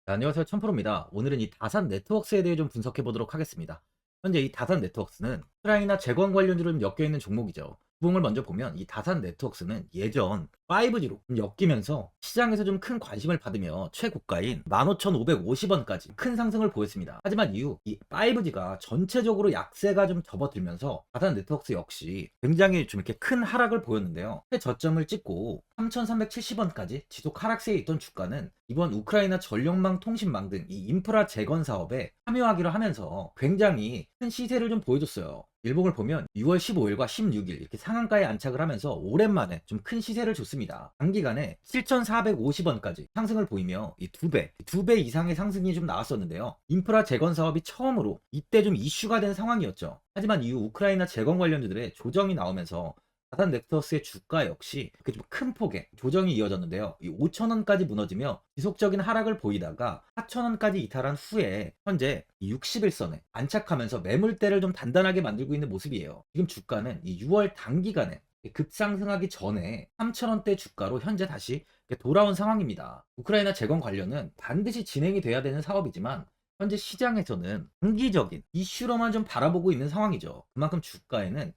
네, 안녕하세요. 천프로입니다. 오늘은 이 다산 네트워크스에 대해 좀 분석해 보도록 하겠습니다. 현재 이 다산 네트워크스는 우크라이나 재건 관련주로 좀 엮여 있는 종목이죠. 부분을 먼저 보면 이 다산 네트워크스는 예전 5G로 좀 엮이면서 시장에서 좀 큰 관심을 받으며 최고가인 15,550원까지 큰 상승을 보였습니다. 하지만 이후 이 5G가 전체적으로 약세가 좀 접어들면서 다산 네트워크스 역시 굉장히 좀 이렇게 큰 하락을 보였는데요. 최저점을 찍고 3,370원까지 지속 하락세에 있던 주가는 이번 우크라이나 전력망 통신망 등 이 인프라 재건 사업에 참여하기로 하면서 굉장히 큰 시세를 좀 보여줬어요. 일봉을 보면 6월 15일과 16일 이렇게 상한가에 안착을 하면서 오랜만에 좀 큰 시세를 줬습니다. 단기간에 7,450원까지 상승을 보이며 이 두 배 이상의 상승이 좀 나왔었는데요. 인프라 재건 사업이 처음으로 이때 좀 이슈가 된 상황이었죠. 하지만 이후 우크라이나 재건 관련주들의 조정이 나오면서 다산 넥터스의 주가 역시 좀 큰 폭의 조정이 이어졌는데요. 이 5,000원까지 무너지며 지속적인 하락을 보이다가 4,000원까지 이탈한 후에 현재 60일선에 안착하면서 매물대를 좀 단단하게 만들고 있는 모습이에요. 지금 주가는 이 6월 단기간에 급상승하기 전에 3,000원대 주가로 현재 다시 돌아온 상황입니다. 우크라이나 재건 관련은 반드시 진행이 돼야 되는 사업이지만 현재 시장에서는 단기적인 이슈로만 좀 바라보고 있는 상황이죠. 그만큼 주가에는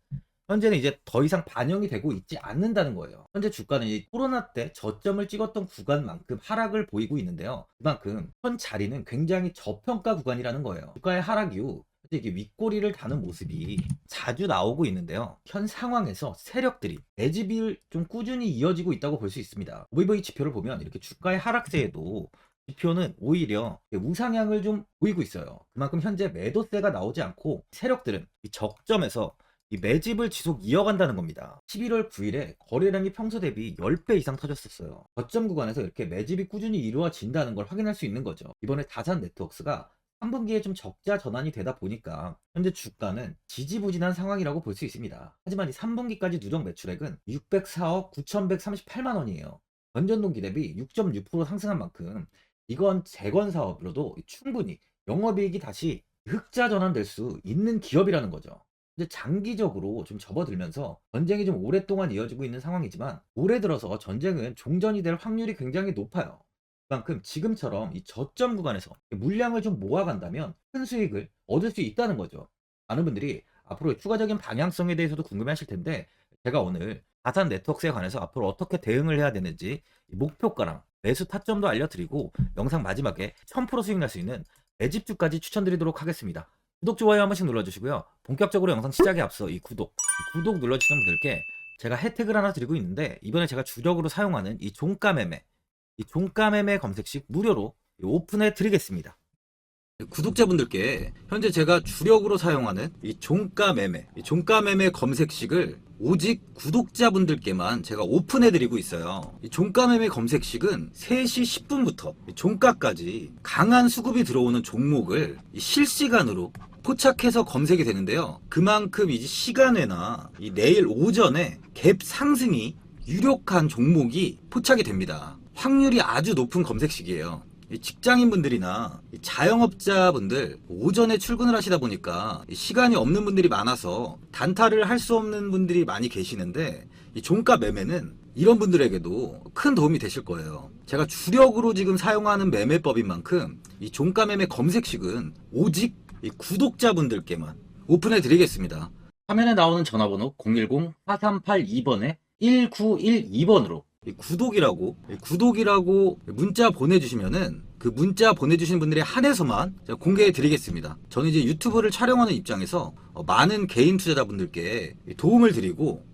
현재는 이제 더 이상 반영이 되고 있지 않는다는 거예요. 현재 주가는 이 코로나 때 저점을 찍었던 구간만큼 하락을 보이고 있는데요. 그만큼 현 자리는 굉장히 저평가 구간이라는 거예요. 주가의 하락 이후 이게 윗꼬리를 다는 모습이 자주 나오고 있는데요. 현 상황에서 세력들이 매집을 좀 꾸준히 이어지고 있다고 볼 수 있습니다. OBV 지표를 보면 이렇게 주가의 하락세에도 지표는 오히려 우상향을 좀 보이고 있어요. 그만큼 현재 매도세가 나오지 않고 세력들은 이 적점에서 이 매집을 지속 이어간다는 겁니다. 11월 9일에 거래량이 평소 대비 10배 이상 터졌었어요. 저점 구간에서 이렇게 매집이 꾸준히 이루어진다는 걸 확인할 수 있는 거죠. 이번에 다산 네트워크스가 3분기에 좀 적자 전환이 되다 보니까 현재 주가는 지지부진한 상황이라고 볼 수 있습니다. 하지만 이 3분기까지 누적 매출액은 604억 9,138만 원이에요. 전년 동기 대비 6.6% 상승한 만큼 이건 재건 사업으로도 충분히 영업이익이 다시 흑자 전환될 수 있는 기업이라는 거죠. 이제 장기적으로 좀 접어들면서 전쟁이 좀 오랫동안 이어지고 있는 상황이지만 올해 들어서 전쟁은 종전이 될 확률이 굉장히 높아요. 그만큼 지금처럼 이 저점 구간에서 물량을 좀 모아간다면 큰 수익을 얻을 수 있다는 거죠. 많은 분들이 앞으로 추가적인 방향성에 대해서도 궁금해하실 텐데 제가 오늘 다산 네트워크에 관해서 앞으로 어떻게 대응을 해야 되는지 목표가랑 매수 타점도 알려드리고 영상 마지막에 1000% 수익 날 수 있는 매집주까지 추천드리도록 하겠습니다. 구독, 좋아요 한 번씩 눌러주시고요. 본격적으로 영상 시작에 앞서 이 구독 눌러주시는 분들께 제가 혜택을 하나 드리고 있는데 이번에 제가 주력으로 사용하는 이 종가 매매, 이 종가 매매 검색식 무료로 오픈해 드리겠습니다. 구독자분들께 현재 제가 주력으로 사용하는 이 종가 매매 검색식을 오직 구독자분들께만 제가 오픈해 드리고 있어요. 이 종가 매매 검색식은 3시 10분부터 종가까지 강한 수급이 들어오는 종목을 실시간으로 포착해서 검색이 되는데요. 그만큼 이제 시간외나 이 내일 오전에 갭 상승이 유력한 종목이 포착이 됩니다. 확률이 아주 높은 검색식이에요. 직장인분들이나 자영업자분들 오전에 출근을 하시다 보니까 시간이 없는 분들이 많아서 단타를 할 수 없는 분들이 많이 계시는데 이 종가 매매는 이런 분들에게도 큰 도움이 되실 거예요. 제가 주력으로 지금 사용하는 매매법인 만큼 이 종가 매매 검색식은 오직 이 구독자분들께만 오픈해 드리겠습니다. 화면에 나오는 전화번호 010-4382번에 1912번으로 구독이라고 문자 보내주시면은 그 문자 보내주신 분들에 한해서만 제가 공개해 드리겠습니다. 저는 이제 유튜브를 촬영하는 입장에서 많은 개인 투자자분들께 도움을 드리고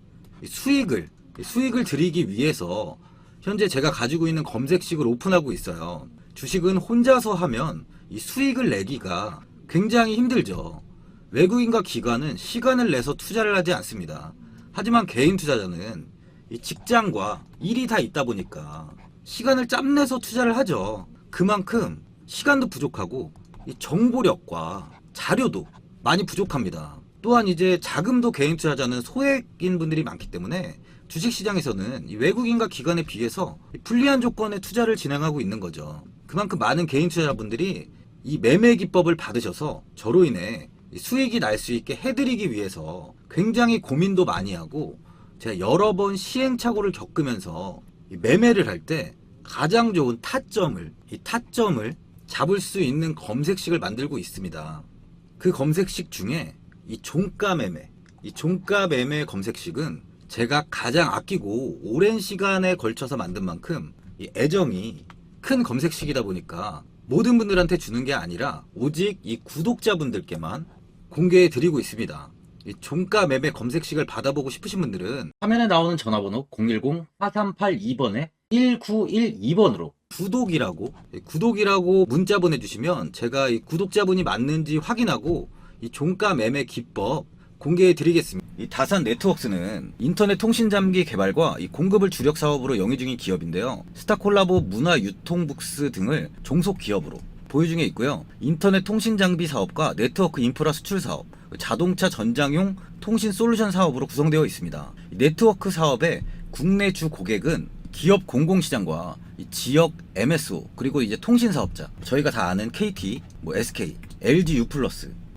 수익을 드리기 위해서 현재 제가 가지고 있는 검색식을 오픈하고 있어요. 주식은 혼자서 하면 이 수익을 내기가 굉장히 힘들죠. 외국인과 기관은 시간을 내서 투자를 하지 않습니다. 하지만 개인 투자자는 이 직장과 일이 다 있다 보니까 시간을 짬내서 투자를 하죠. 그만큼 시간도 부족하고 이 정보력과 자료도 많이 부족합니다. 또한 이제 자금도 개인 투자자는 소액인 분들이 많기 때문에 주식시장에서는 이 외국인과 기관에 비해서 불리한 조건의 투자를 진행하고 있는 거죠. 그만큼 많은 개인 투자자분들이 이 매매 기법을 받으셔서 저로 인해 수익이 날 수 있게 해드리기 위해서 굉장히 고민도 많이 하고 제가 여러 번 시행착오를 겪으면서 매매를 할 때 가장 좋은 타점을 잡을 수 있는 검색식을 만들고 있습니다. 그 검색식 중에 이 종가 매매, 이 종가 매매 검색식은 제가 가장 아끼고 오랜 시간에 걸쳐서 만든 만큼 이 애정이 큰 검색식이다 보니까 모든 분들한테 주는 게 아니라 오직 이 구독자분들께만 공개해 드리고 있습니다. 이 종가 매매 검색식을 받아보고 싶으신 분들은 화면에 나오는 전화번호 010-4382번에 1912번으로 구독이라고 문자 보내주시면 제가 이 구독자분이 맞는지 확인하고 이 종가 매매 기법 공개해 드리겠습니다. 이 다산 네트웍스는 인터넷 통신 장비 개발과 이 공급을 주력 사업으로 영위 중인 기업인데요. 스타콜라보 문화 유통북스 등을 종속 기업으로 보유 중에 있고요. 인터넷 통신 장비 사업과 네트워크 인프라 수출 사업, 자동차 전장용 통신 솔루션 사업으로 구성되어 있습니다. 네트워크 사업의 국내 주 고객은 기업 공공시장과 지역 MSO 그리고 이제 통신 사업자, 저희가 다 아는 KT, SK, LG U+,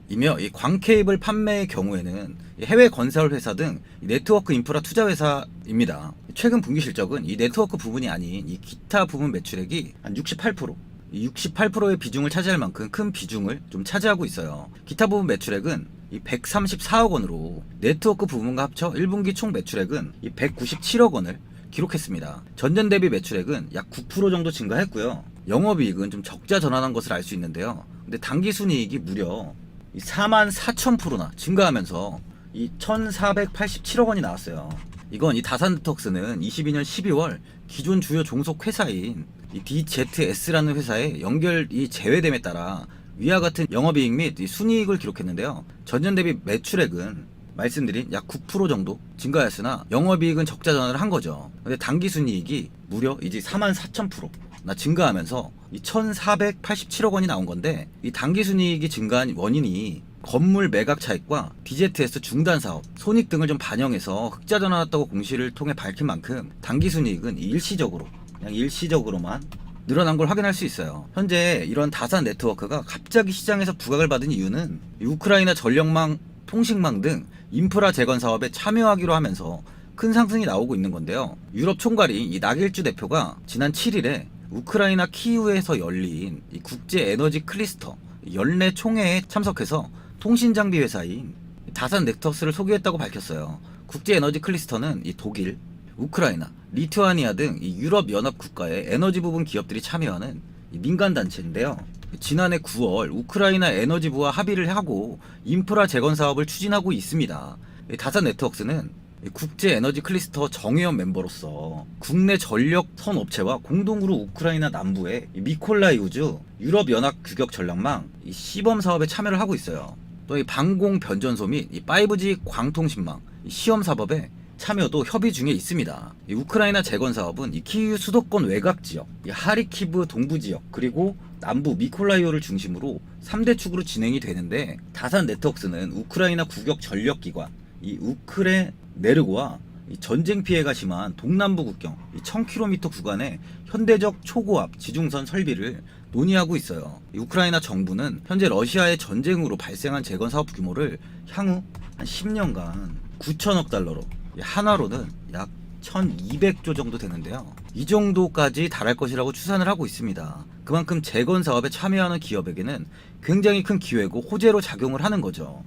이며 이 광케이블 판매의 경우에는 해외 건설 회사 등 네트워크 인프라 투자 회사입니다. 최근 분기 실적은 이 네트워크 부분이 아닌 이 기타 부분 매출액이 한 68%, 68%의 비중을 차지할 만큼 큰 비중을 좀 차지하고 있어요. 기타 부분 매출액은 이 134억 원으로 네트워크 부분과 합쳐 1분기 총 매출액은 이 197억 원을 기록했습니다. 전년 대비 매출액은 약 9% 정도 증가했고요. 영업이익은 좀 적자 전환한 것을 알 수 있는데요. 근데 당기순이익이 무려 44,000%나 증가하면서 이 1,487억 원이 나왔어요. 이건 이 다산 네트웍스는 22년 12월 기존 주요 종속 회사인 이 DZS라는 회사의 연결이 제외됨에 따라 위와 같은 영업이익 및 순이익을 기록했는데요. 전년 대비 매출액은 말씀드린 약 9% 정도 증가했으나 영업이익은 적자 전환을 한 거죠. 근데 당기순이익이 무려 이제 44,000%나 증가하면서 이 1,487억 원이 나온 건데, 이 당기순이익이 증가한 원인이 건물 매각 차익과 DZS 중단 사업, 손익 등을 좀 반영해서 흑자 전환했다고 공시를 통해 밝힌 만큼 당기순이익은 그냥 일시적으로만 늘어난 걸 확인할 수 있어요. 현재 이런 다산 네트워크가 갑자기 시장에서 부각을 받은 이유는 우크라이나 전력망, 통신망 등 인프라 재건 사업에 참여하기로 하면서 큰 상승이 나오고 있는 건데요. 유럽 총괄인 이 나길주 대표가 지난 7일에 우크라이나 키이우에서 열린 이 국제 에너지 클리스터 연례 총회에 참석해서 통신 장비 회사인 다산 네트웍스를 소개했다고 밝혔어요. 국제 에너지 클리스터는 이 독일, 우크라이나, 리투아니아 등 이 유럽 연합 국가의 에너지 부분 기업들이 참여하는 민간 단체인데요. 지난해 9월 우크라이나 에너지부와 합의를 하고 인프라 재건 사업을 추진하고 있습니다. 다산 네트웍스는 국제 에너지 클리스터 정회원 멤버로서 국내 전력 선업체와 공동으로 우크라이나 남부의 미콜라이우주 유럽 연합 규격 전략망 시범 사업에 참여를 하고 있어요. 또 이 방공 변전소 및 5G 광통신망 시험 사업에 참여도 협의 중에 있습니다. 이 우크라이나 재건 사업은 이 키이우 수도권 외곽 지역, 이 하리키브 동부 지역, 그리고 남부 미콜라이오를 중심으로 3대 축으로 진행이 되는데, 다산 네트웍스는 우크라이나 국역 전력기관 이 우크레네르고와 이 전쟁 피해가 심한 동남부 국경 1000km 구간의 현대적 초고압 지중선 설비를 논의하고 있어요. 이 우크라이나 정부는 현재 러시아의 전쟁으로 발생한 재건 사업 규모를 향후 한 10년간 9천억 달러로, 한화로는 약 1200조 정도 되는데요. 이 정도까지 달할 것이라고 추산을 하고 있습니다. 그만큼 재건 사업에 참여하는 기업에게는 굉장히 큰 기회고 호재로 작용을 하는 거죠.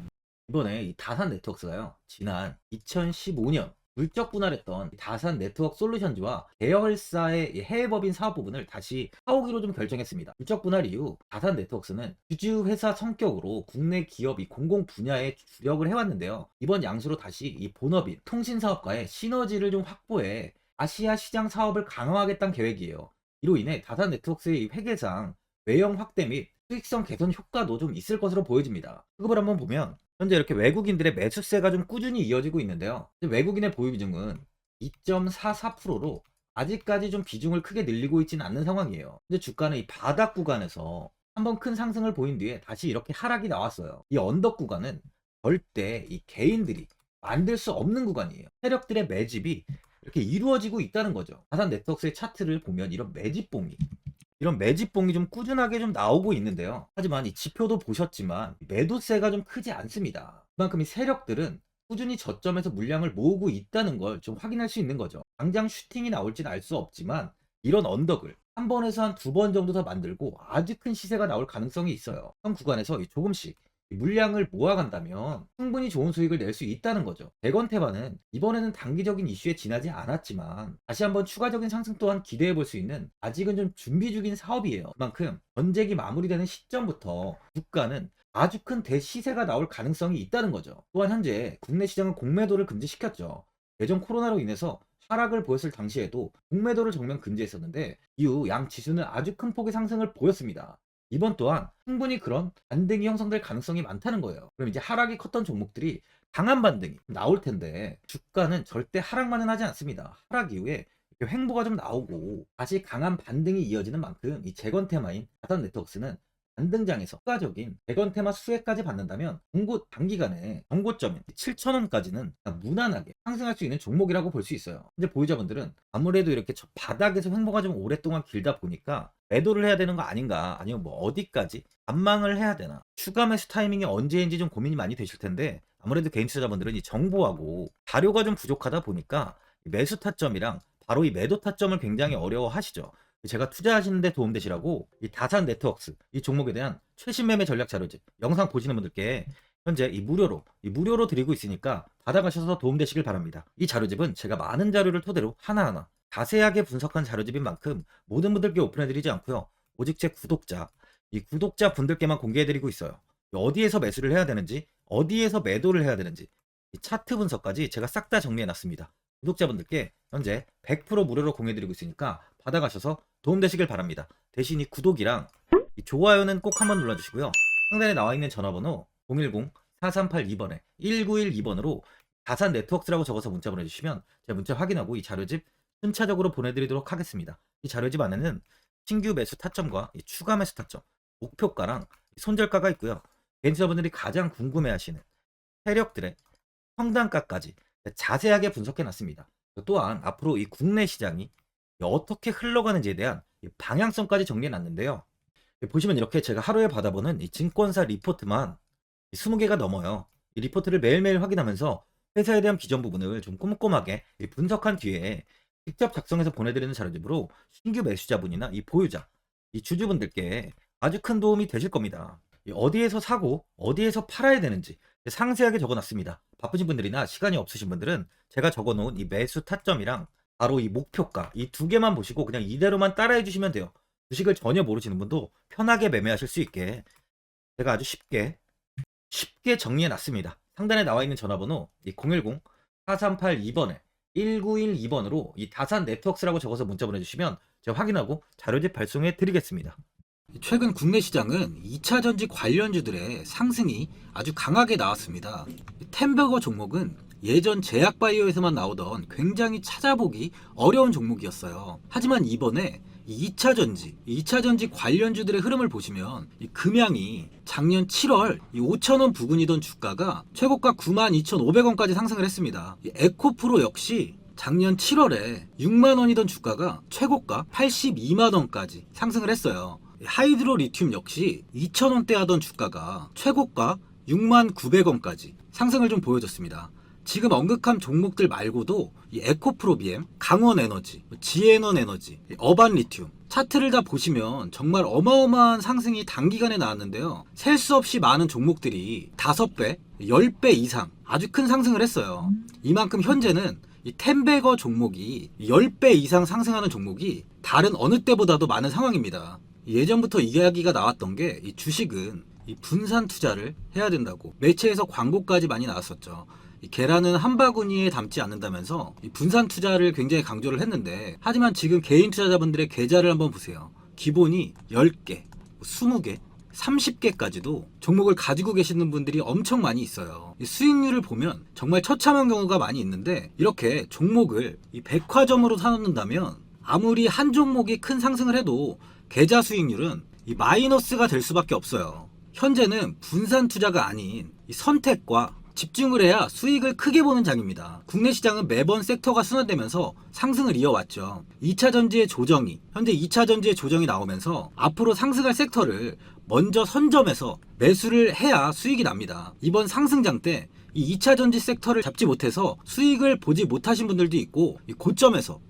이번에 이 다산 네트웍스가요, 지난 2015년 물적 분할했던 다산 네트워크 솔루션즈와 계열사의 해외법인 사업 부분을 다시 사오기로 좀 결정했습니다. 물적 분할 이후 다산 네트웍스는 주주 회사 성격으로 국내 기업 이 공공 분야에 주력을 해왔는데요. 이번 양수로 다시 이 본업인 통신 사업과의 시너지를 좀 확보해 아시아 시장 사업을 강화하겠다는 계획이에요. 이로 인해 다산 네트웍스의 회계상 외형 확대 및 수익성 개선 효과도 좀 있을 것으로 보여집니다. 수급을 한번 보면 현재 이렇게 외국인들의 매수세가 좀 꾸준히 이어지고 있는데요. 외국인의 보유 비중은 2.44%로 아직까지 좀 비중을 크게 늘리고 있지는 않는 상황이에요. 근데 주가는 이 바닥 구간에서 한번 큰 상승을 보인 뒤에 다시 이렇게 하락이 나왔어요. 이 언덕 구간은 절대 이 개인들이 만들 수 없는 구간이에요. 세력들의 매집이 이렇게 이루어지고 있다는 거죠. 다산 네트웍스의 차트를 보면 이런 매집봉이 좀 꾸준하게 좀 나오고 있는데요. 하지만 이 지표도 보셨지만 매도세가 좀 크지 않습니다. 그만큼 이 세력들은 꾸준히 저점에서 물량을 모으고 있다는 걸 좀 확인할 수 있는 거죠. 당장 슈팅이 나올지는 알 수 없지만 이런 언덕을 한 번에서 한 두 번 정도 더 만들고 아주 큰 시세가 나올 가능성이 있어요. 현 구간에서 조금씩 이 물량을 모아간다면 충분히 좋은 수익을 낼 수 있다는 거죠. 대건태반은 이번에는 단기적인 이슈에 지나지 않았지만 다시 한번 추가적인 상승 또한 기대해 볼 수 있는 아직은 좀 준비 중인 사업이에요. 그만큼 전쟁이 마무리되는 시점부터 주가는 아주 큰 대시세가 나올 가능성이 있다는 거죠. 또한 현재 국내 시장은 공매도를 금지시켰죠. 예전 코로나로 인해서 하락을 보였을 당시에도 공매도를 정면 금지했었는데 이후 양 지수는 아주 큰 폭의 상승을 보였습니다. 이번 또한 충분히 그런 반등이 형성될 가능성이 많다는 거예요. 그럼 이제 하락이 컸던 종목들이 강한 반등이 나올 텐데 주가는 절대 하락만은 하지 않습니다. 하락 이후에 이렇게 횡보가 좀 나오고 다시 강한 반등이 이어지는 만큼 이 재건테마인 다산 네트워크스는 반등장에서 추가적인 재건테마 수혜까지 받는다면 단기간에 정고점인 7,000원까지는 무난하게 상승할 수 있는 종목이라고 볼 수 있어요. 근데 보유자분들은 아무래도 이렇게 저 바닥에서 횡보가 좀 오랫동안 길다 보니까 매도를 해야 되는 거 아닌가, 아니면 뭐 어디까지 반망을 해야 되나, 추가 매수 타이밍이 언제인지 좀 고민이 많이 되실 텐데 아무래도 개인 투자자분들은 이 정보하고 자료가 좀 부족하다 보니까 매수 타점이랑 바로 이 매도 타점을 굉장히 어려워하시죠. 제가 투자하시는데 도움되시라고 이 다산 네트워크스 이 종목에 대한 최신 매매 전략 자료집 영상 보시는 분들께 현재 무료로 드리고 있으니까 받아가셔서 도움되시길 바랍니다. 이 자료집은 제가 많은 자료를 토대로 하나하나 자세하게 분석한 자료집인 만큼 모든 분들께 오픈해드리지 않고요. 오직 제 이 구독자 분들께만 공개해드리고 있어요. 어디에서 매수를 해야 되는지, 어디에서 매도를 해야 되는지, 이 차트 분석까지 제가 싹 다 정리해놨습니다. 구독자분들께 현재 100% 무료로 공유해드리고 있으니까 받아가셔서 도움되시길 바랍니다. 대신 이 구독이랑 이 좋아요는 꼭 한번 눌러주시고요. 상단에 나와있는 전화번호 010-4382번에 1912번으로 다산 네트워크스라고 적어서 문자 보내주시면 제가 문자 확인하고 이 자료집 순차적으로 보내드리도록 하겠습니다. 이 자료집 안에는 신규 매수 타점과 이 추가 매수 타점, 목표가랑 손절가가 있고요. 개인투자분들이 가장 궁금해하시는 세력들의 평단가까지 자세하게 분석해놨습니다. 또한 앞으로 이 국내 시장이 어떻게 흘러가는지에 대한 방향성까지 정리해놨는데요. 보시면 이렇게 제가 하루에 받아보는 이 증권사 리포트만 20개가 넘어요. 이 리포트를 매일매일 확인하면서 회사에 대한 비전 부분을 좀 꼼꼼하게 분석한 뒤에 직접 작성해서 보내드리는 자료집으로 신규 매수자분이나 이 보유자, 이 주주분들께 아주 큰 도움이 되실 겁니다. 어디에서 사고 어디에서 팔아야 되는지 상세하게 적어놨습니다. 바쁘신 분들이나 시간이 없으신 분들은 제가 적어놓은 이 매수 타점이랑 바로 이 목표가 이 두 개만 보시고 그냥 이대로만 따라해 주시면 돼요. 주식을 전혀 모르시는 분도 편하게 매매하실 수 있게 제가 아주 쉽게 정리해 놨습니다. 상단에 나와 있는 전화번호 이 010-4382번에 1912번으로 이 다산 네트워크스라고 적어서 문자 보내주시면 제가 확인하고 자료집 발송해 드리겠습니다. 최근 국내 시장은 2차 전지 관련주들의 상승이 아주 강하게 나왔습니다. 템버거 종목은 예전 제약바이오에서만 나오던 굉장히 찾아보기 어려운 종목이었어요. 하지만 이번에 2차 전지 관련주들의 흐름을 보시면 이 금양이 작년 7월 5,000원 부근이던 주가가 최고가 92,500원까지 상승을 했습니다. 에코프로 역시 작년 7월에 6만원이던 주가가 최고가 82만원까지 상승을 했어요. 하이드로 리튬 역시 2,000원대 하던 주가가 최고가 69,900원까지 상승을 좀 보여줬습니다. 지금 언급한 종목들 말고도 이 에코프로비엠, 강원에너지, 지에너에너지, 어반리튬 차트를 다 보시면 정말 어마어마한 상승이 단기간에 나왔는데요. 셀 수 없이 많은 종목들이 5배, 10배 이상 아주 큰 상승을 했어요. 이만큼 현재는 이 템베거 종목이 10배 이상 상승하는 종목이 다른 어느 때보다도 많은 상황입니다. 예전부터 이야기가 나왔던 게 이 주식은 이 분산 투자를 해야 된다고 매체에서 광고까지 많이 나왔었죠. 이 계란은 한 바구니에 담지 않는다면서 이 분산 투자를 굉장히 강조를 했는데, 하지만 지금 개인 투자자분들의 계좌를 한번 보세요. 기본이 10개, 20개, 30개까지도 종목을 가지고 계시는 분들이 엄청 많이 있어요. 이 수익률을 보면 정말 처참한 경우가 많이 있는데, 이렇게 종목을 이 백화점으로 사놓는다면 아무리 한 종목이 큰 상승을 해도 계좌 수익률은 이 마이너스가 될 수밖에 없어요. 현재는 분산 투자가 아닌 이 선택과 집중을 해야 수익을 크게 보는 장입니다. 국내 시장은 매번 섹터가 순환되면서 상승을 이어왔죠. 2차 전지의 조정이, 현재 2차 전지의 조정이 나오면서 앞으로 상승할 섹터를 먼저 선점해서 매수를 해야 수익이 납니다. 이번 상승장 때 이 2차 전지 섹터를 잡지 못해서 수익을 보지 못하신 분들도 있고, 이 고점에서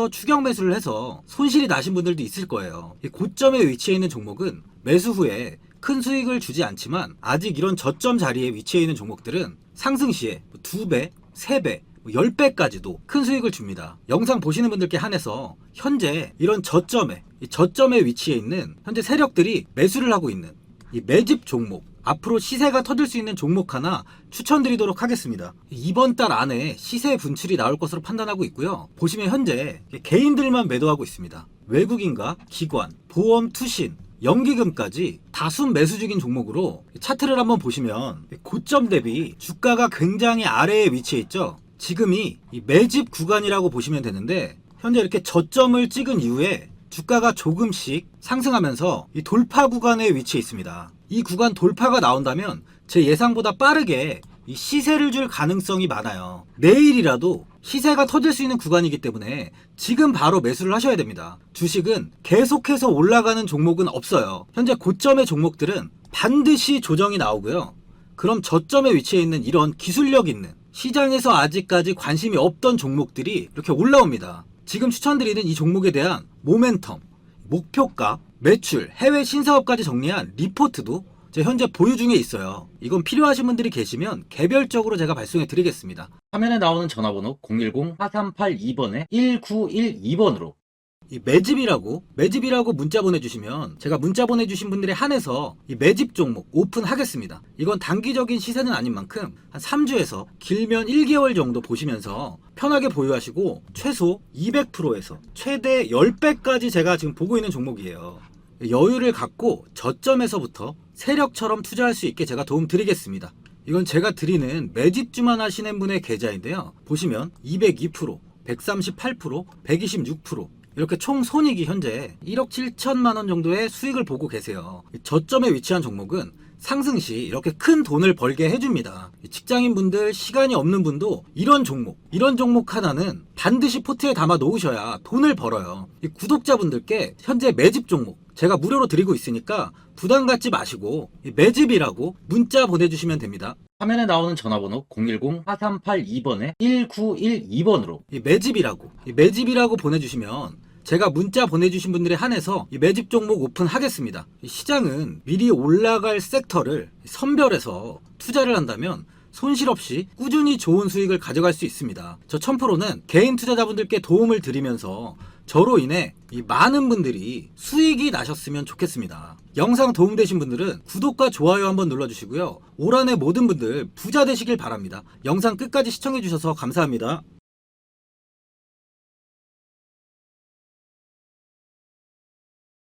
추격 매수를 해서 손실이 나신 분들도 있을 거예요. 이 고점에 위치해 있는 종목은 매수 후에 큰 수익을 주지 않지만, 아직 이런 저점 자리에 위치해 있는 종목들은 상승 시에 2배, 3배, 10배까지도 큰 수익을 줍니다. 영상 보시는 분들께 한해서 현재 이런 저점에 위치해 있는 현재 세력들이 매수를 하고 있는 이 매집 종목, 앞으로 시세가 터질 수 있는 종목 하나 추천드리도록 하겠습니다. 이번 달 안에 시세 분출이 나올 것으로 판단하고 있고요. 보시면 현재 개인들만 매도하고 있습니다. 외국인과 기관, 보험, 투신, 연기금까지 다수 매수 중인 종목으로 차트를 한번 보시면 고점 대비 주가가 굉장히 아래에 위치해 있죠. 지금이 이 매집 구간이라고 보시면 되는데, 현재 이렇게 저점을 찍은 이후에 주가가 조금씩 상승하면서 이 돌파 구간에 위치해 있습니다. 이 구간 돌파가 나온다면 제 예상보다 빠르게 이 시세를 줄 가능성이 많아요. 내일이라도 시세가 터질 수 있는 구간이기 때문에 지금 바로 매수를 하셔야 됩니다. 주식은 계속해서 올라가는 종목은 없어요. 현재 고점의 종목들은 반드시 조정이 나오고요. 그럼 저점에 위치해 있는 이런 기술력 있는, 시장에서 아직까지 관심이 없던 종목들이 이렇게 올라옵니다. 지금 추천드리는 이 종목에 대한 모멘텀, 목표가, 매출, 해외 신사업까지 정리한 리포트도 제 현재 보유 중에 있어요. 이건 필요하신 분들이 계시면 개별적으로 제가 발송해 드리겠습니다. 화면에 나오는 전화번호 010-4382번에 1912번으로 이 매집이라고 문자 보내주시면 제가 문자 보내주신 분들에 한해서 이 매집 종목 오픈하겠습니다. 이건 단기적인 시세는 아닌 만큼 한 3주에서 길면 1개월 정도 보시면서 편하게 보유하시고, 최소 200%에서 최대 10배까지 제가 지금 보고 있는 종목이에요. 여유를 갖고 저점에서부터 세력처럼 투자할 수 있게 제가 도움 드리겠습니다. 이건 제가 드리는 매집주만 하시는 분의 계좌인데요. 보시면 202%, 138%, 126%, 이렇게 총 손익이 현재 1억 7천만 원 정도의 수익을 보고 계세요. 저점에 위치한 종목은 상승 시 이렇게 큰 돈을 벌게 해줍니다. 직장인분들, 시간이 없는 분도 이런 종목 하나는 반드시 포트에 담아 놓으셔야 돈을 벌어요. 구독자분들께 현재 매집 종목 제가 무료로 드리고 있으니까 부담 갖지 마시고 매집이라고 문자 보내주시면 됩니다. 화면에 나오는 전화번호 010-4382번에 1912번으로 매집이라고 보내주시면 제가 문자 보내주신 분들에 한해서 이 매집 종목 오픈하겠습니다. 시장은 미리 올라갈 섹터를 선별해서 투자를 한다면 손실 없이 꾸준히 좋은 수익을 가져갈 수 있습니다. 저 1000%는 개인 투자자분들께 도움을 드리면서 저로 인해 이 많은 분들이 수익이 나셨으면 좋겠습니다. 영상 도움되신 분들은 구독과 좋아요 한번 눌러주시고요. 올 한해 모든 분들 부자 되시길 바랍니다. 영상 끝까지 시청해주셔서 감사합니다.